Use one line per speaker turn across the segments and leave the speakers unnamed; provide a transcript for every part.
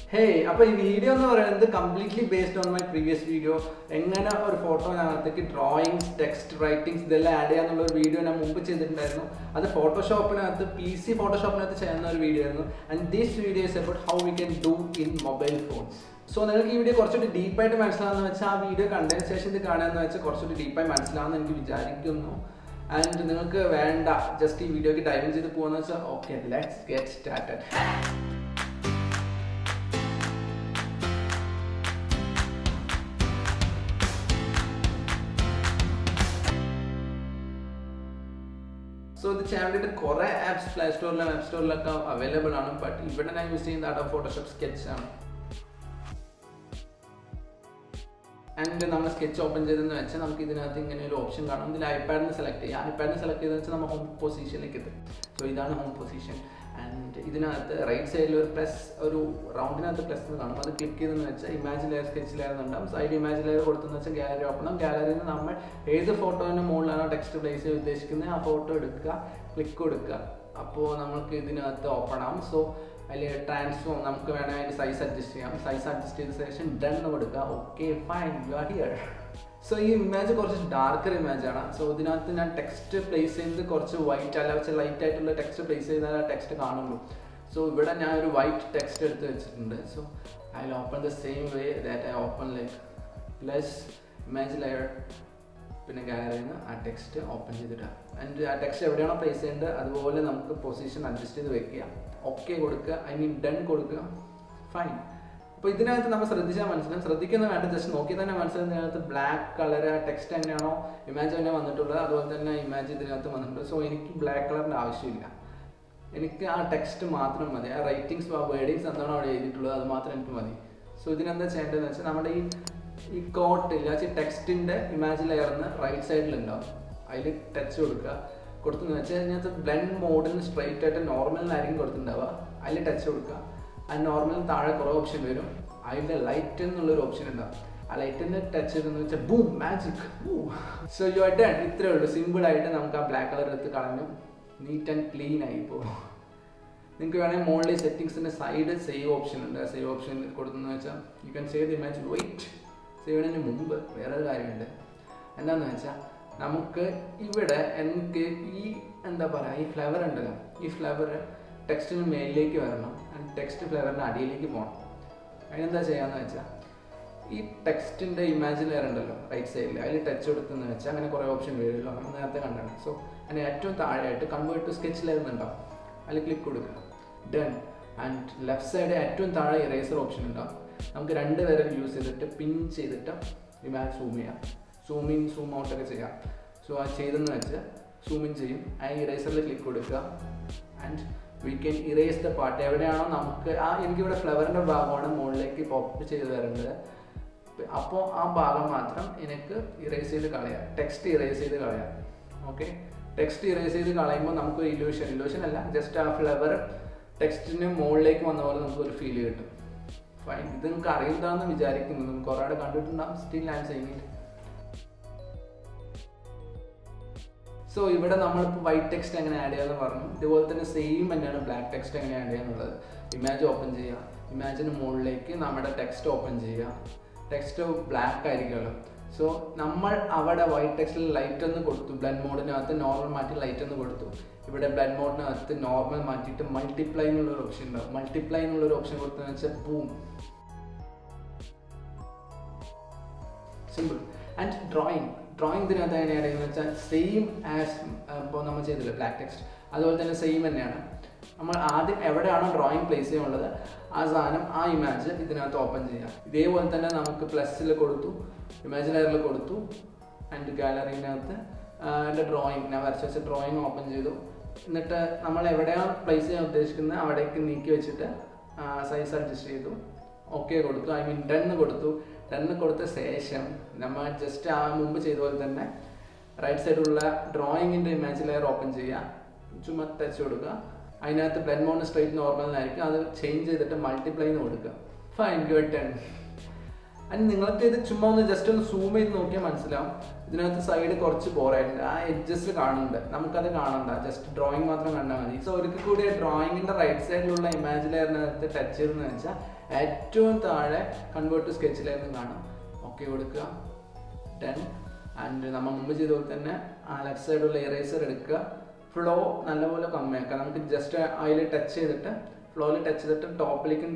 Hey, this video is completely based on my previous video. A photo, drawings, text, writings, add a video. That's Photoshop, PC Photoshop video. And this video is about how we can do in mobile phones. So, this video is deep video condensation deep and just this video dive into the okay, let's get started. So the channel is apps, Play Store and App Store available, but even I am using that of Photoshop Sketch. And we sketch open the option iPad select iPad select home position. So this is home position. And this right side press round plus click image layer, sketch layer, side image layer gallery open gallery either photo and text place photo click open. So transform size adjust done. Okay, fine, you are here. So this image is a darker image. So this text place in the white light text place text. So here I have a white text. So I will open the same way that I open like plus image layer gallery text open and text place in the position adjust okay I mean done fine. Now, we just black color text and image so black color text writings wordings so this quote text in the image layer right side touch blend mode straight at normal touch and normal option I lighten option lighten touch boom magic. Ooh. So you are done. It's simple item black color neat and clean. You can more settings in the side save option you can save the image wait save in Mumbai and then flower text in mail and text flower and this text in the image layer right side touch option so and I to convert to sketch layer I click done and left side eraser option we use pin image zoom in zoom out so I zoom in I eraser click and we can erase the part. Flower and pop text erase okay text erase illusion just a flower text in mold like feel fine then still I am saying it. So here we add white text add the same black text add image open imagine mode like text open text black so we white text light blend mode normal light blend mode normal multiply option multiply option boom simple. And drawing the same as black text. That's the same. We drawing place as an image open. They want to plus imaginary and gallery and drawing. Now, drawing open. Place size adjust okay I mean done then session just right side drawing into image layer open touch I know the blend mode straight normal change multiply fine, you are done. And നിങ്ങൾക്ക് ഇത് ചുമ്മാ ഒന്ന് just ഒന്ന് zoom ചെയ്ത് നോക്കിയാൽ മനസ്സിലാവും. ഇതിനകത്ത് side കുറച്ച് ബോറായിട്ടുണ്ട്, ആ എഡ്ജസ് കാണുന്നുണ്ട്, നമുക്കത് കാണണ്ട, ജസ്റ്റ് ഡ്രോയിങ് മാത്രം കണ്ടാൽ മതി. സോ ഒരിക്കൽ കൂടി ഡ്രോയിങ്ങിൻ്റെ റൈറ്റ് സൈഡിലുള്ള ഇമേജ് ലെയറിനകത്ത് ടച്ച് ചെയ്തെന്ന് വെച്ചാൽ ഏറ്റവും താഴെ കൺവേർട്ട് ടു സ്കെച്ച് ലെയറിന് കാണും. ഓക്കെ കൊടുക്കുക, ഡൺ. ആൻഡ് നമ്മൾ മുമ്പ് ചെയ്ത പോലെ തന്നെ ആ ലെഫ്റ്റ് സൈഡുള്ള ഇറേസർ എടുക്കുക, ഫ്ലോ നല്ലപോലെ കമ്മിയാക്കുക. നമുക്ക് ജസ്റ്റ് അതിൽ ടച്ച് ചെയ്തിട്ട് ഫ്ലോയിൽ ടച്ച് ചെയ്തിട്ട് ടോപ്പിലേക്കും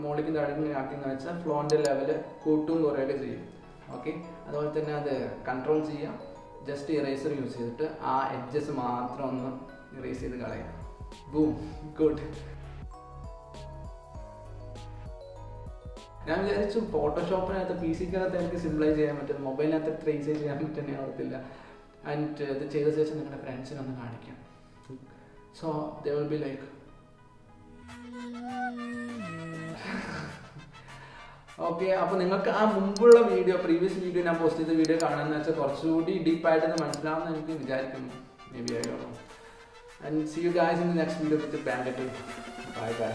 മുകളിലേക്കും താഴേക്കും ആക്കിയെന്ന് വെച്ചാൽ ഫ്ലോൻ്റെ ലെവല് കൂട്ടും കുറയൊക്കെ ചെയ്യും. ഓക്കെ, അതുപോലെ തന്നെ അത് കൺട്രോൾ ചെയ്യാം, ജസ്റ്റ് ഇറേസർ യൂസ് ചെയ്തിട്ട് ആ എഡ്ജസ് മാത്രം ഒന്ന് ഇറേസ് ചെയ്ത് കളയാം. Boom, good. ഞാൻ വിചാരിച്ചു ഫോട്ടോഷോപ്പിനകത്ത് PC-ക്കകത്ത് എനിക്ക് സിംപ്ലൈസ് ചെയ്യാൻ പറ്റും, മൊബൈലിനകത്ത് ഇത്ര ഈസി ചെയ്യാൻ പറ്റുന്ന ഓർത്തില്ല. ആൻഡ് ഇത് ചെയ്ത ശേഷം നിങ്ങളുടെ ഫ്രണ്ട്സിനൊന്ന് കാണിക്കാം. So they will be like okay. അപ്പോൾ നിങ്ങൾക്ക് ആ മുമ്പുള്ള പ്രീവിയസ് വീഡിയോ ഞാൻ പോസ്റ്റ് ചെയ്ത വീഡിയോ കാണുന്നത് വെച്ചാൽ കുറച്ചുകൂടി ഡീപ്പായിട്ടൊന്ന് മനസ്സിലാവുമെന്ന് എനിക്ക് വിചാരിക്കുന്നു. Maybe I don't know. And see you guys in the next video with brand. Bye by.